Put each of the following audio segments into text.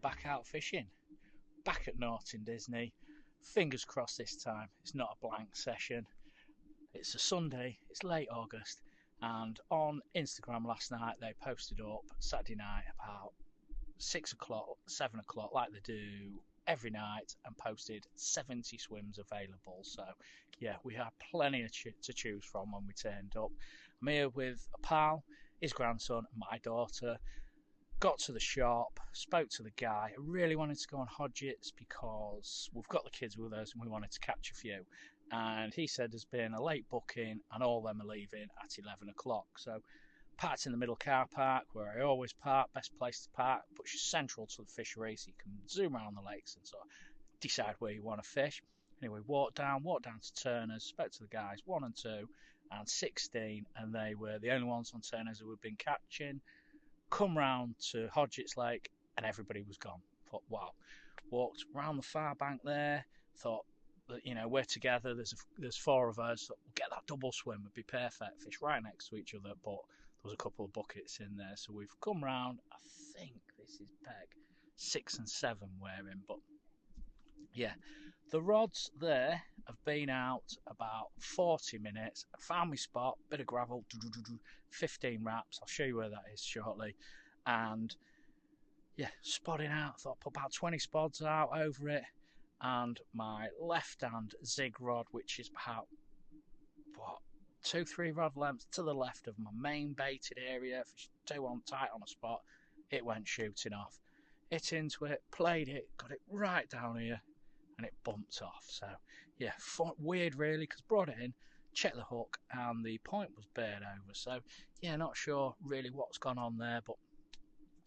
back out fishing, back at Norton Disney. Fingers crossed this time it's not a blank session. It's a Sunday, it's late August, and on Instagram last night they posted up Saturday night about 6 o'clock, 7 o'clock, like they do every night, and posted 70 swims available. So yeah, we had plenty to choose from when we turned up. I'm here with a pal, his grandson, and my daughter. Got to the shop, spoke to the guy. I really wanted to go on hodgetts because we've got the kids with us and we wanted to catch a few. And he said there's been a late booking and all them are leaving at 11 o'clock. So parked in the middle car park where I always park, best place to park, puts you central to the fishery so you can zoom around the lakes and sort of decide where you want to fish. Anyway, walked down to Turner's, spoke to the guys, 1 and 2 and 16, and they were the only ones on Turner's who had been catching. Come round to Hodgetts Lake and everybody was gone. Thought, wow. Walked round the far bank there. Thought that, you know, we're together. There's 4 of us. Thought, we'll get that double swim. It'd be perfect. Fish right next to each other. But there was a couple of buckets in there. So we've come round. I think this is peg 6 and 7 we're in. But yeah, the rods there have been out about 40 minutes. I found my spot, bit of gravel, 15 wraps. I'll show you where that is shortly. And yeah, spodding out. Thought I'd put about 20 spods out over it. And my left hand zig rod, which is about, 2-3 rod lengths to the left of my main baited area. If it's too on tight on a spot, it went shooting off. Hit into it, played it, got it right down here, and it bumped off. So yeah, weird really, because brought it in, checked the hook, and the point was bared over. So yeah, not sure really what's gone on there, but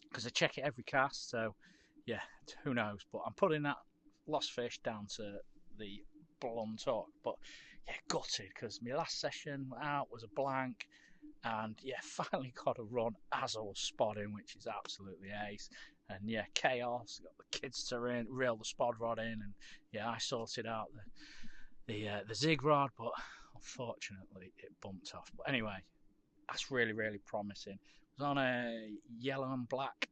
because I check it every cast, so yeah, who knows. But I'm putting that lost fish down to the blunt hook. But yeah, gutted because my last session out was a blank, and yeah, finally got a run as I was spodding, which is absolutely ace. And yeah, chaos. Got the kids to reel the spod rod in, and yeah, I sorted out the zig rod, but unfortunately it bumped off. But anyway, that's really promising. It was on a yellow and black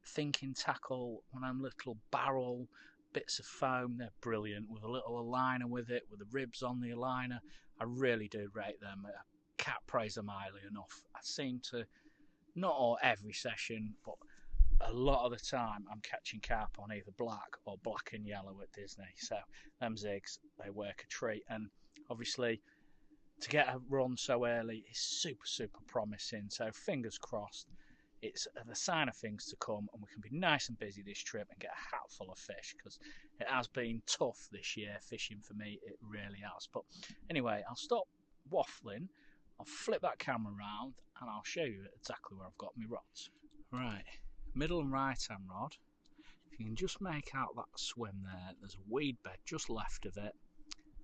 thinking tackle, one of them little barrel bits of foam. They're brilliant, with a little aligner with it, with the ribs on the aligner. I really do rate them. I can't praise them highly enough. I seem to, not all every session, but a lot of the time I'm catching carp on either black or black and yellow at Disney. So them zigs, they work a treat. And obviously to get a run so early is super promising. So fingers crossed it's the sign of things to come, and we can be nice and busy this trip and get a hat full of fish, because it has been tough this year fishing for me. It really has. But anyway, I'll stop waffling, I'll flip that camera around, and I'll show you exactly where I've got my rods. Right, middle and right hand rod. If you can just make out that swim there, there's a weed bed just left of it,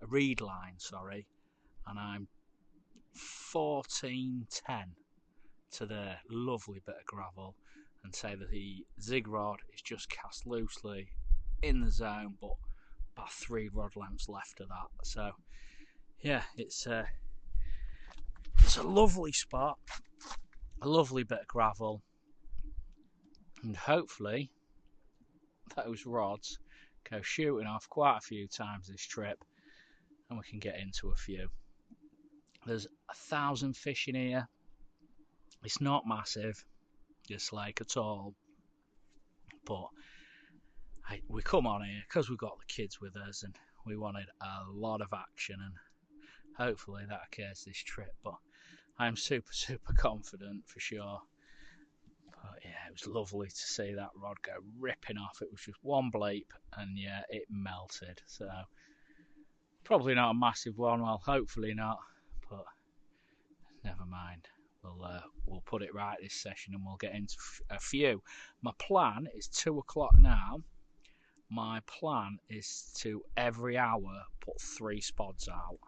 a reed line, sorry, and I'm 14-10 to the lovely bit of gravel, and say that the zig rod is just cast loosely in the zone, but about 3 rod lengths left of that. So yeah, it's a lovely spot, a lovely bit of gravel, and hopefully those rods go shooting off quite a few times this trip, and we can get into a few. There's 1,000 fish in here. It's not massive, this lake at all, but we come on here because we've got the kids with us and we wanted a lot of action, and hopefully that occurs this trip. But I'm super confident for sure. But yeah, it was lovely to see that rod go ripping off. It was just one bleep and yeah, it melted. So probably not a massive one, well hopefully not, but never mind. We'll put it right this session and we'll get into a few. My plan is 2 o'clock now. My plan is to every hour put 3 spods out,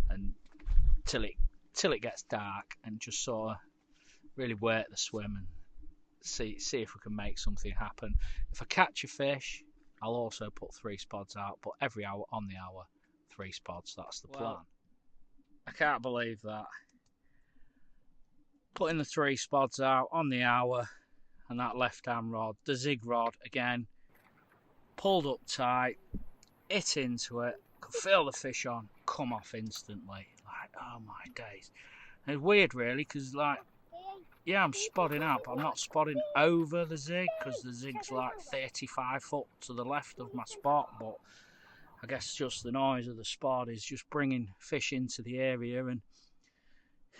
and till it gets dark, and just sort of really work the swim and see if we can make something happen. If I catch a fish, I'll also put 3 spods out, but every hour on the hour 3 spods. That's the plan. I can't believe that. Putting the 3 spods out on the hour, and that left hand rod, the zig rod again, pulled up tight, hit into it, could feel the fish on, come off instantly. Like, oh my days. And it's weird really, because like, yeah, I'm spodding out, but I'm not spodding over the zig, because the zig's like 35 foot to the left of my spot, but I guess just the noise of the spod is just bringing fish into the area, and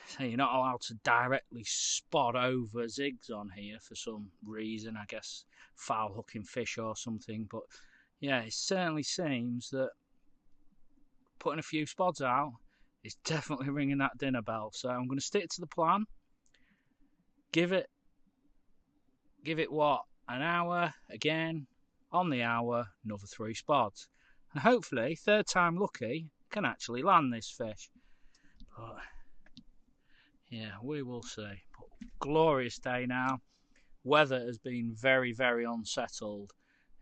so you're not allowed to directly spod over zigs on here for some reason, I guess foul hooking fish or something, but yeah, it certainly seems that putting a few spods out is definitely ringing that dinner bell. So I'm going to stick to the plan. Give it what, an hour again, on the hour, another 3 spods. And hopefully, third time lucky, can actually land this fish. But yeah, we will see. But glorious day now. Weather has been very, very unsettled.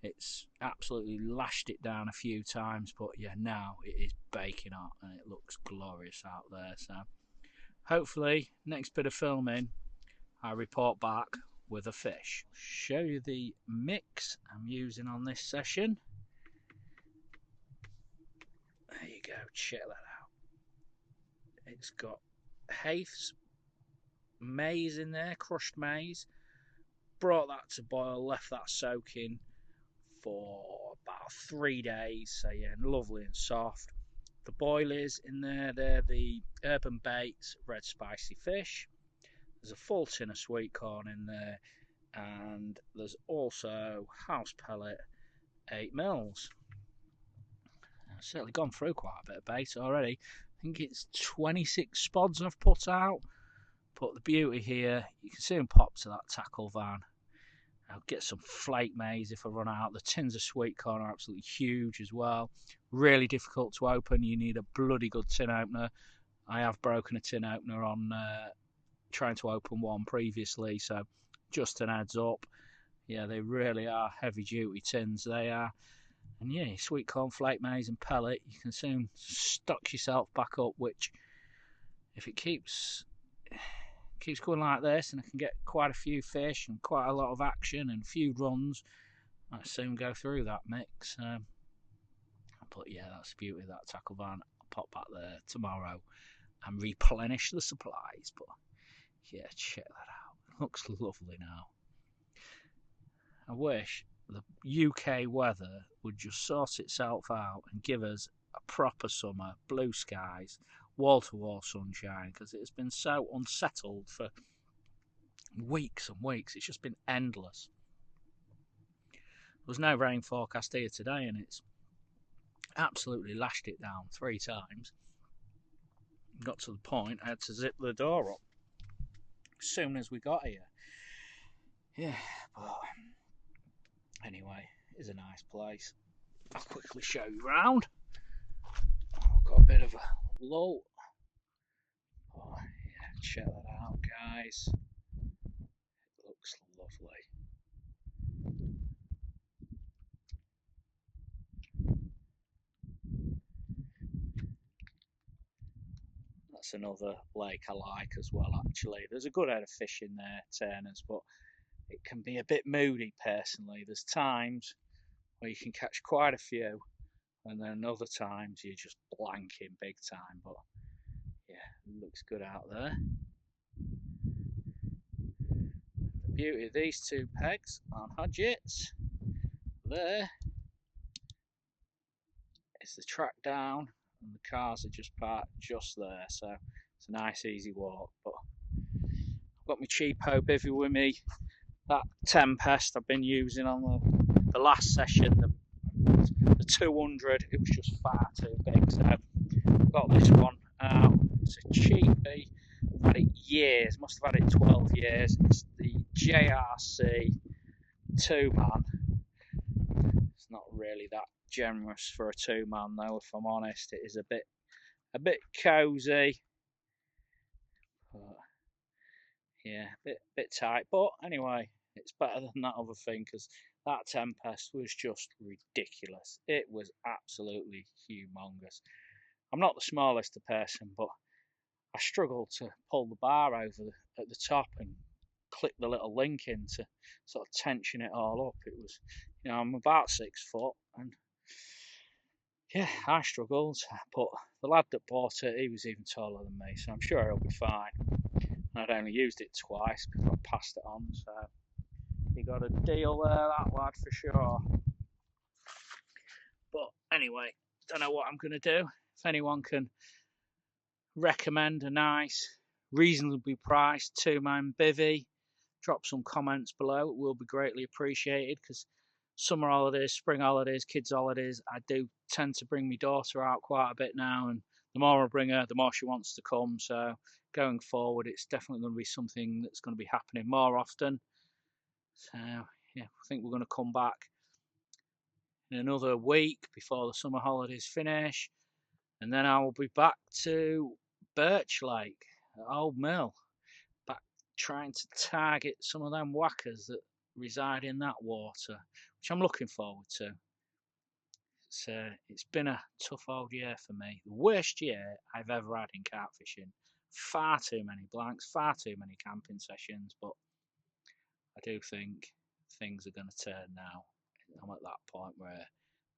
It's absolutely lashed it down a few times, but yeah, now it is baking hot and it looks glorious out there. So hopefully, next bit of filming, I report back with a fish. Show you the mix I'm using on this session. There you go, check that out. It's got Haith's maize in there, crushed maize. Brought that to boil, left that soaking for about 3 days, so yeah, lovely and soft. The boilies in there, they're the Urban Baits red spicy fish. There's a full tin of sweet corn in there, and there's also house pellet 8 mils. I've certainly gone through quite a bit of bait already. I think it's 26 spods I've put out. But the beauty here, you can see them pop to that tackle van. I'll get some flake maize if I run out. The tins of sweet corn are absolutely huge as well. Really difficult to open. You need a bloody good tin opener. I have broken a tin opener on trying to open one previously, so just an heads up. Yeah, they really are heavy duty tins, they are. And yeah, sweet corn, flake maize and pellet, you can soon stock yourself back up, which if it keeps going like this and I can get quite a few fish and quite a lot of action and a few runs, I soon go through that mix. But yeah, that's the beauty of that tackle van. I'll pop back there tomorrow and replenish the supplies. But yeah, check that out. It looks lovely now. I wish the UK weather would just sort itself out and give us a proper summer, blue skies, wall-to-wall sunshine, because it's been so unsettled for weeks and weeks. It's just been endless. There was no rain forecast here today, and it's absolutely lashed it down 3 times. Got to the point I had to zip the door up as soon as we got here. Yeah, but anyway, it's a nice place. I'll quickly show you around. I've got a bit of a lull. Oh yeah, check that out, guys. It looks lovely. That's another lake I like as well, actually. There's a good head of fish in there, Turners, but it can be a bit moody personally. There's times where you can catch quite a few, and then other times you're just blanking big time. But yeah, it looks good out there. The beauty of these 2 pegs on hodgetts, there is the track down, and the cars are just parked just there, so it's a nice easy walk. But I've got my cheapo bivvy with me. That Tempest I've been using on the last session, the 200, it was just far too big, so I've got this one out. It's a cheapie. I've had it years, must have had it 12 years. It's the JRC 2-man. It's not really that generous for a 2-man though, if I'm honest. It is a bit cosy. But yeah, a bit tight, but anyway, it's better than that other thing, because that Tempest was just ridiculous. It was absolutely humongous. I'm not the smallest person, but I struggled to pull the bar over at the top and click the little link in to sort of tension it all up. It was, you know, I'm about 6 foot, and yeah, I struggled, but the lad that bought it, he was even taller than me, so I'm sure he'll be fine. I'd only used it twice before I passed it on, so he got a deal there, that lad, for sure. But anyway, don't know what I'm going to do. If anyone can recommend a nice, reasonably priced 2-man bivvy, drop some comments below. It will be greatly appreciated, because summer holidays, spring holidays, kids holidays, I do tend to bring my daughter out quite a bit now, and the more I bring her, the more she wants to come. So going forward, it's definitely going to be something that's going to be happening more often. So yeah, I think we're going to come back in another week before the summer holidays finish, and then I will be back to Birch Lake at Old Mill, back trying to target some of them whackers that reside in that water, which I'm looking forward to. It's been a tough old year for me, the worst year I've ever had in carp fishing. Far too many blanks, far too many camping sessions, but I do think things are going to turn now. I'm at that point where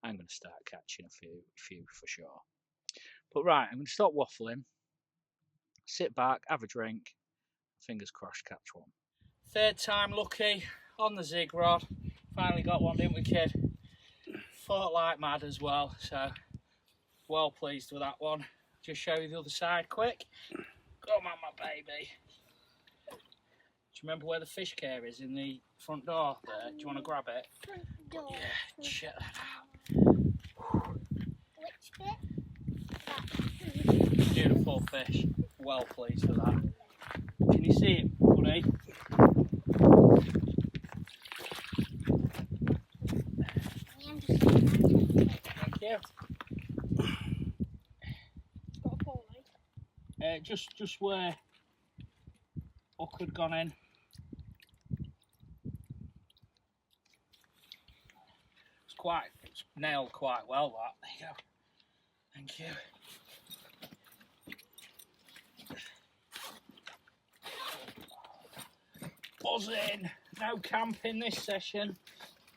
I'm going to start catching a few for sure. But right, I'm going to stop waffling, sit back, have a drink, fingers crossed catch one. Third time lucky on the zig rod. Finally got one, didn't we, kid? Fought like mad as well, so well pleased with that one. Just show you the other side quick. Come on, my baby. Do you remember where the fish care is in the front door there? Do you want to grab it? Front door. Yeah, check that out. Which bit? Beautiful fish. Well pleased with that. Can you see him, buddy? Thank you. Got a pole, eh? Just where Hook had gone in. It's nailed quite well, that. There you go. Thank you. Buzzing. No camping this session.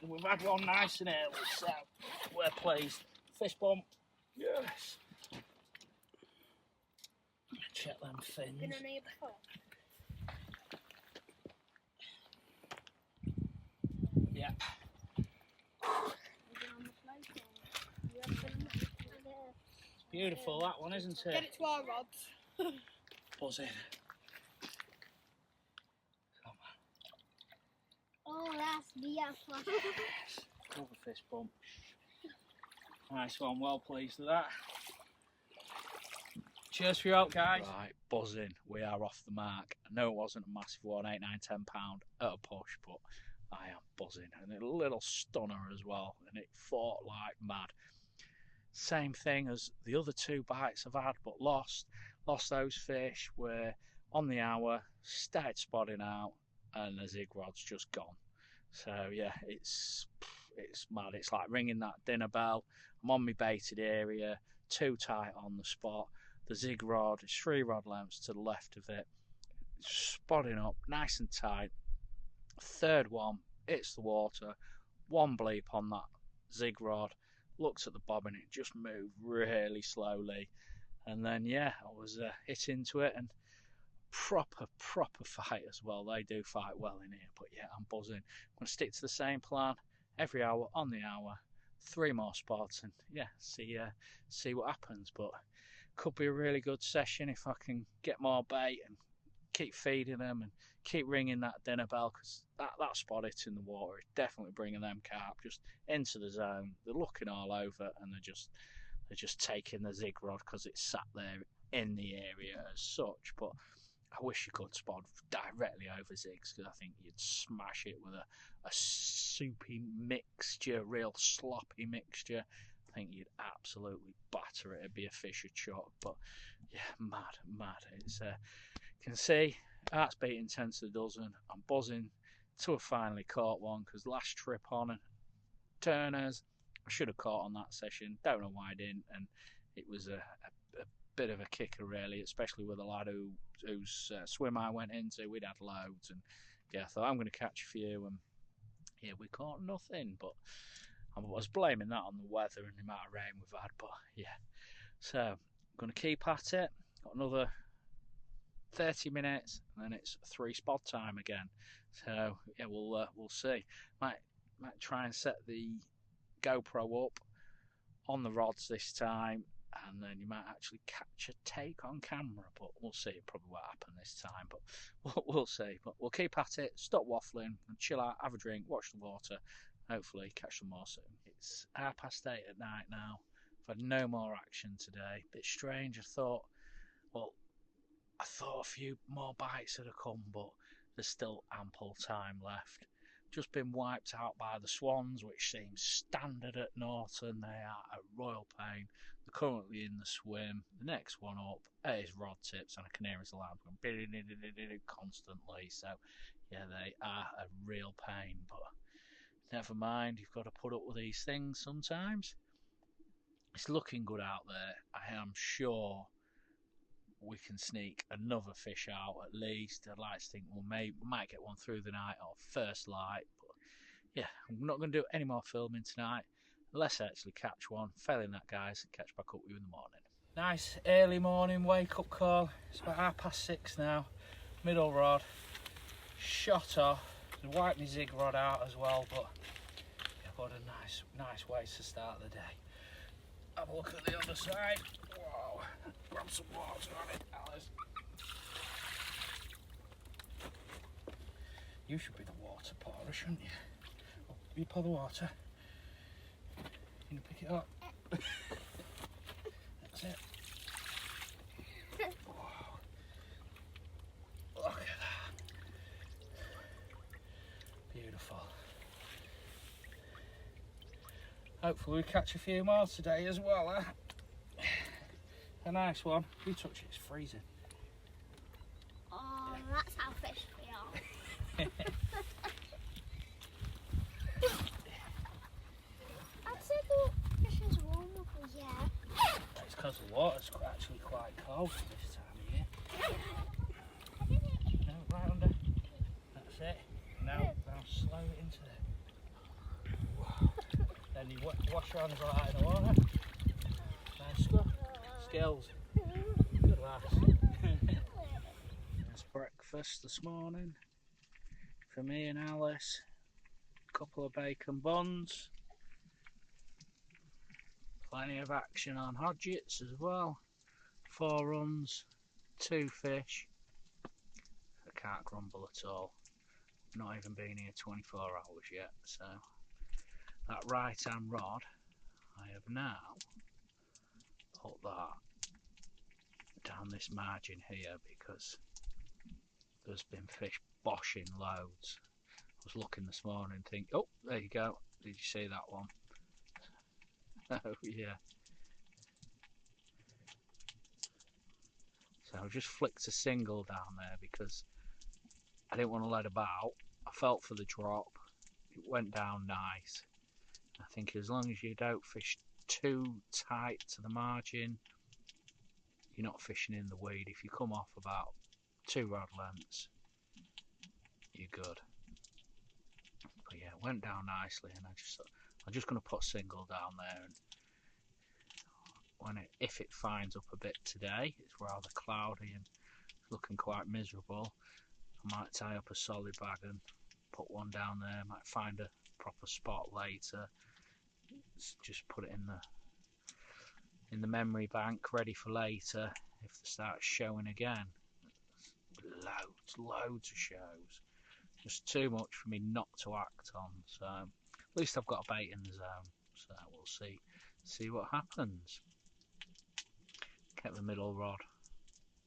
We've had one nice and early, so we're pleased. Fist bump. Yes. Check them fins. Been on here before? Yeah. Beautiful, that one, isn't it? Get it to our rods. Buzzing. Oh, that's beautiful. Another fist bump. Nice one, well pleased with that. Cheers for your help, guys. Right, buzzing. We are off the mark. I know it wasn't a massive one, 8, 9, 10 pound at a push, but I am buzzing. And a little stunner as well, and it fought like mad. Same thing as the other 2 bites I've had, but lost those fish. Were on the hour, started spodding out, and the zig rod's just gone. So yeah, it's mad. It's like ringing that dinner bell. I'm on my baited area, too tight on the spot. The zig rod is 3 rod lengths to the left of it, spodding up nice and tight. Third one hits the water, one bleep on that zig rod, looked at the bobbin, it just moved really slowly, and then yeah, I was hit into it, and proper fight as well. They do fight well in here, but yeah, I'm buzzing. I'm going to stick to the same plan every hour on the hour, 3 more spots, and yeah, see what happens. But could be a really good session if I can get more bait and keep feeding them and keep ringing that dinner bell, because that spot hitting the water is definitely bringing them carp just into the zone. They're looking all over, and they're just taking the zig rod because it's sat there in the area as such. But I wish you could spot directly over zigs, because I think you'd smash it with a soupy mixture, real sloppy mixture. I think you'd absolutely batter it. It'd be a fisher chuck. But yeah, mad. It's can see heart's beating 10 to the dozen. I'm buzzing to have finally caught one, because last trip on turners, I should have caught on that session. Don't know why I didn't, and it was a bit of a kicker really, especially with a lad whose swim I went into. We'd had loads and yeah, I thought I'm going to catch a few, and yeah, we caught nothing. But I was blaming that on the weather and the amount of rain we've had. But yeah, so I'm going to keep at it. Got another 30 minutes, and then it's 3 spot time again. So yeah, we'll see. Might try and set the GoPro up on the rods this time, and then you might actually catch a take on camera, but we'll see. It probably won't happen this time, but we'll see. But we'll keep at it, stop waffling, and chill out, have a drink, watch the water, hopefully catch some more soon. It's 8:30 at night now. I've had no more action today. Bit strange. I thought a few more bites had come, but there's still ample time left. Just been wiped out by the swans, which seems standard at Norton. They are a royal pain. They're currently in the swim. The next one up is rod tips, and a canary's alarm going constantly. So yeah, they are a real pain, but never mind. You've got to put up with these things sometimes. It's looking good out there. I am sure we can sneak another fish out at least. I'd like to think we might get one through the night or first light. But yeah, I'm not going to do any more filming tonight unless I actually catch one. Failing that, guys, catch back up with you in the morning. Nice early morning wake up call. It's about 6:30 now. Middle rod shot off. Wiped my zig rod out as well, but yeah, what a nice way to start the day. Have a look at the other side. Whoa, grab some water on it, Alice. You should be the water pourer, shouldn't you? Oh, you pour the water. Can you pick it up? That's it. Whoa. Look at that. Beautiful. Hopefully we catch a few more today as well, eh? A nice one. You touch it, it's freezing. Oh, that's how fish we are. I'd say the fish is warm over here. It's because the water's actually quite cold this time of year. No, right under. That's it. Now slow it into there. Wow. Then you wash your hands right in the water. Nice stuff. Skills. Good lass. There's breakfast this morning for me and Alice. A couple of bacon buns. Plenty of action on hodgetts as well. 4 runs, 2 fish. I can't grumble at all. Not even been here 24 hours yet, so that right hand rod, I have now put that down this margin here because there's been fish boshing loads. I was looking this morning and think, oh, there you go. Did you see that one? Oh yeah. So I just flicked a single down there because I didn't want to let about. I felt for the drop. It went down nice. I think as long as you don't fish too tight to the margin, you're not fishing in the weed. If you come off about 2 rod lengths, you're good. But yeah, it went down nicely, and I just thought I'm just going to put a single down there, and if it finds up a bit today, it's rather cloudy and looking quite miserable, I might tie up a solid bag and put one down there. Might find a proper spot later. Just put it in the memory bank, ready for later if they start showing again. Loads of shows. Just too much for me not to act on. So at least I've got a bait in the zone. So we'll see what happens. Kept the middle rod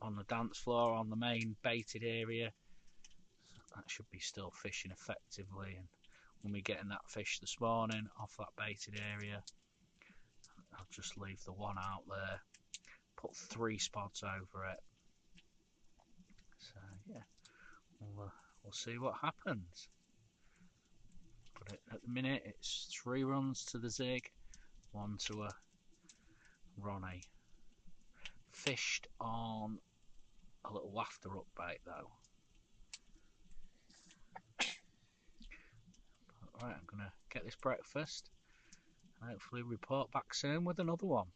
on the dance floor on the main baited area. So that should be still fishing effectively, and when we get in that fish this morning off that baited area, I'll just leave the one out there, put 3 spots over it. So yeah, we'll see what happens. But at the minute it's 3 runs to the zig, 1 to a Ronnie. Fished on a little wafter up bait though. Right, I'm gonna get this breakfast and hopefully report back soon with another one.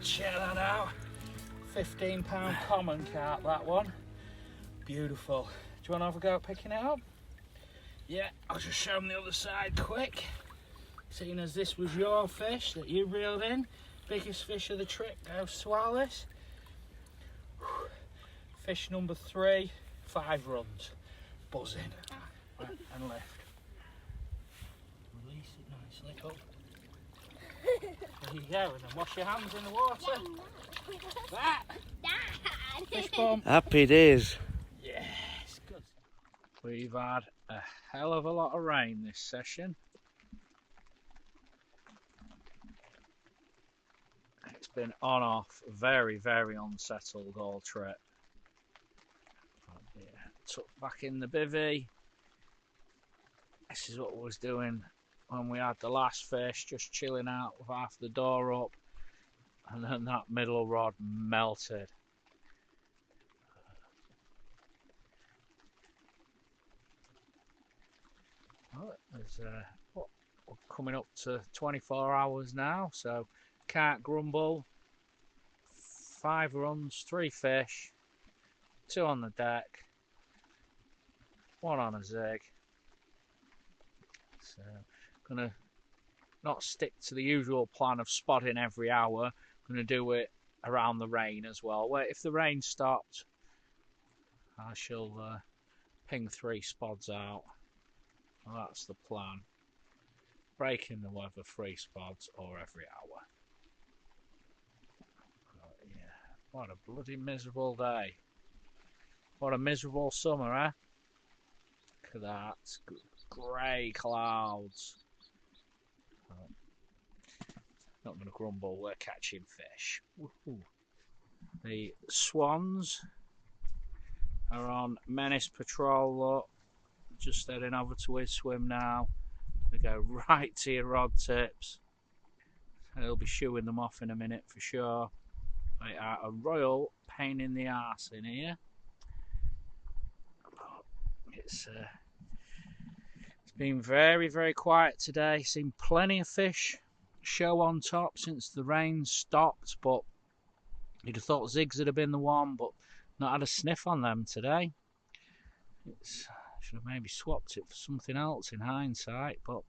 Check that out, £15 common carp, that one. Beautiful. Do you want to have a go at picking it up? Yeah, I'll just show them the other side quick. Seeing as this was your fish that you reeled in, biggest fish of the trip goes to Alice. Fish number 3, 5 runs. Buzzing. Right, and lift. Release it nicely. Oh. There you go, and then wash your hands in the water. That! Fish bump. Happy days. Yes, good. We've had a hell of a lot of rain this session. It's been on off, very, very unsettled all trip. Yeah, tucked back in the bivvy. This is what we was doing when we had the last fish, just chilling out with half the door up, and then that middle rod melted. Well, we're coming up to 24 hours now, so can't grumble. 5 runs, 3 fish, 2 on the deck, 1 on a zig. So gonna not stick to the usual plan of spodding every hour. Gonna do it around the rain as well. Where if the rain stopped, I shall ping 3 spods out. Well, that's the plan. Breaking the weather, 3 spods or every hour. But yeah, what a bloody miserable day. What a miserable summer, eh? Look at that. Grey clouds. Not going to grumble, we're catching fish. Woohoo. The swans are on Menace Patrol, look. Just heading over to his swim now. They go right to your rod tips. He'll be shooing them off in a minute for sure. They are a royal pain in the arse in here. It's been very, very quiet today. Seen plenty of fish show on top since the rain stopped, but you'd have thought zigs would have been the one, but not had a sniff on them today. Should have maybe swapped it for something else in hindsight, but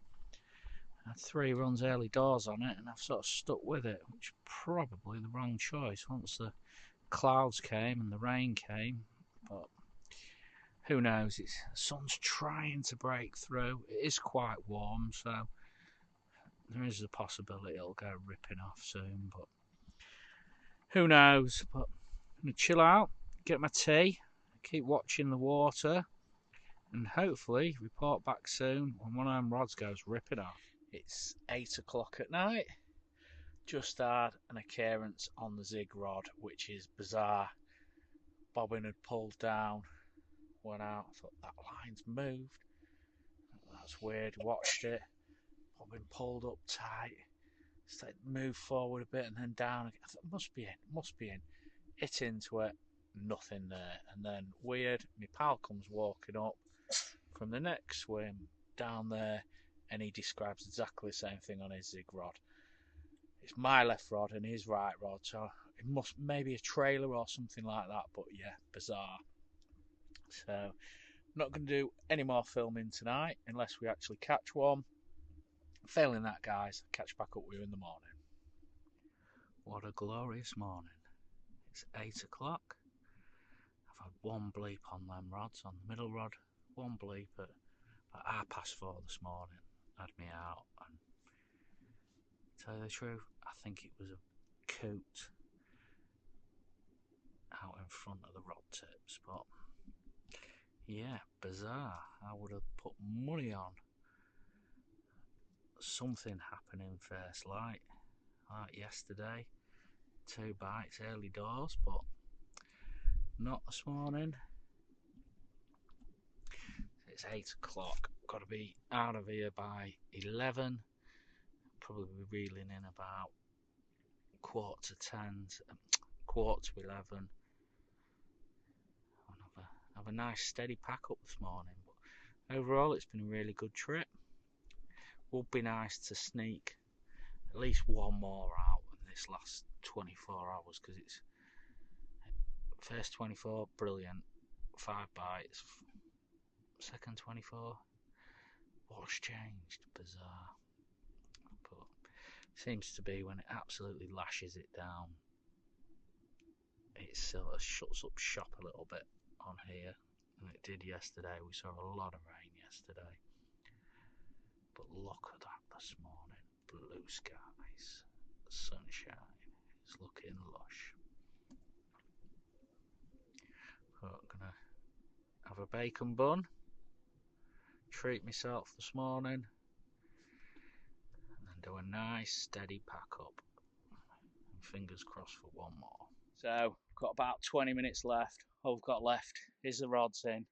I had 3 runs early doors on it and I've sort of stuck with it, which probably the wrong choice once the clouds came and the rain came, but who knows, the sun's trying to break through. It is quite warm, so there is a possibility it'll go ripping off soon, but who knows. But I'm going to chill out, get my tea, keep watching the water, and hopefully report back soon when one of them rods goes ripping off. It's 8 o'clock at night. Just had an occurrence on the zig rod, which is bizarre. Bobbin had pulled down, went out, thought that line's moved. That's weird, watched it. Bobbin pulled up tight, started to move forward a bit and then down again. I thought, must be in. Hit into it, nothing there. And then weird, my pal comes walking up from the next swim down there and he describes exactly the same thing on his zig rod. It's my left rod and his right rod, so it must maybe a trailer or something like that, but yeah, bizarre. So I'm not going to do any more filming tonight unless we actually catch one. Failing that, guys, I'll catch back up with you in the morning. What a glorious morning. It's 8 o'clock. I've had 1 bleep on them rods, on the middle rod, 1 bleep at 4:30 this morning. Had me out, and to tell you the truth, I think it was a coot out in front of the rod tips, but yeah, bizarre. I would have put money on something happening first light, like yesterday. 2 bites early doors, but not this morning. It's 8 o'clock. Got to be out of here by 11. Probably be reeling in about 10:15, 11:15. Have a nice steady pack up this morning. But overall, it's been a really good trip. Would be nice to sneak at least one more out in this last 24 hours, because it's first 24 brilliant, 5 bites. Second 24, what's changed? Bizarre. But seems to be when it absolutely lashes it down, it sort of shuts up shop a little bit on here, and it did yesterday. We saw a lot of rain yesterday, but look at that this morning. Blue skies, sunshine, it's looking lush. So I'm gonna have a bacon bun, treat myself this morning, and then do a nice steady pack up, and fingers crossed for one more. So got about 20 minutes left. All we've got left is the rods in,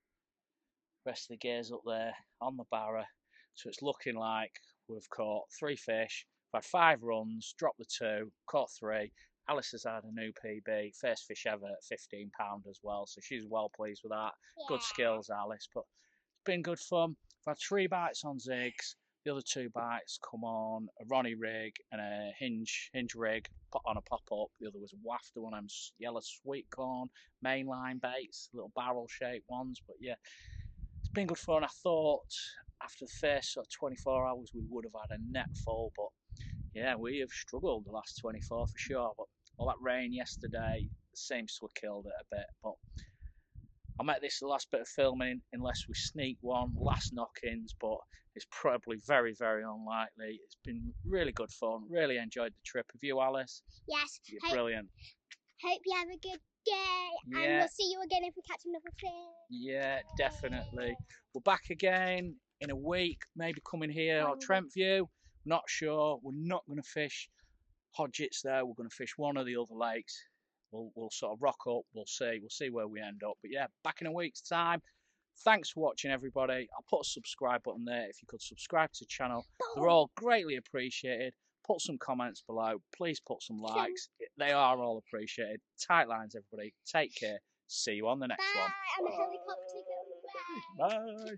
rest of the gear's up there on the barra, so it's looking like we've caught 3 fish. We've had 5 runs, dropped the 2, caught 3. Alice has had a new PB, first fish ever at £15 as well, so she's well pleased with that. Yeah. Good skills, Alice, but it's been good fun. We've had 3 bites on zigs. The other 2 bites come on a Ronnie rig and a hinge rig on a pop-up. The other was a wafter, one of them yellow sweet corn mainline baits, little barrel-shaped ones. But yeah, it's been good fun. I thought after the first sort of 24 hours we would have had a net full, but yeah, we have struggled the last 24 for sure. But all that rain yesterday seems to have killed it a bit. But I met this the last bit of filming, unless we sneak one, last knock-ins, but it's probably very, very unlikely. It's been really good fun. Really enjoyed the trip. Have you, Alice? Yes. You're brilliant. Hope you have a good day, and we'll see you again if we catch another fish. Yeah, definitely. We're back again in a week, maybe coming here or Trentview. Not sure. We're not going to fish hodgetts there. We're going to fish one of the other lakes. We'll sort of rock up. We'll see where we end up. But yeah, back in a week's time. Thanks for watching, everybody. I'll put a subscribe button there. If you could subscribe to the channel, they're all greatly appreciated. Put some comments below. Please put some likes. They are all appreciated. Tight lines, everybody. Take care. See you on the next one. Bye. I'm a helicopter. Bye.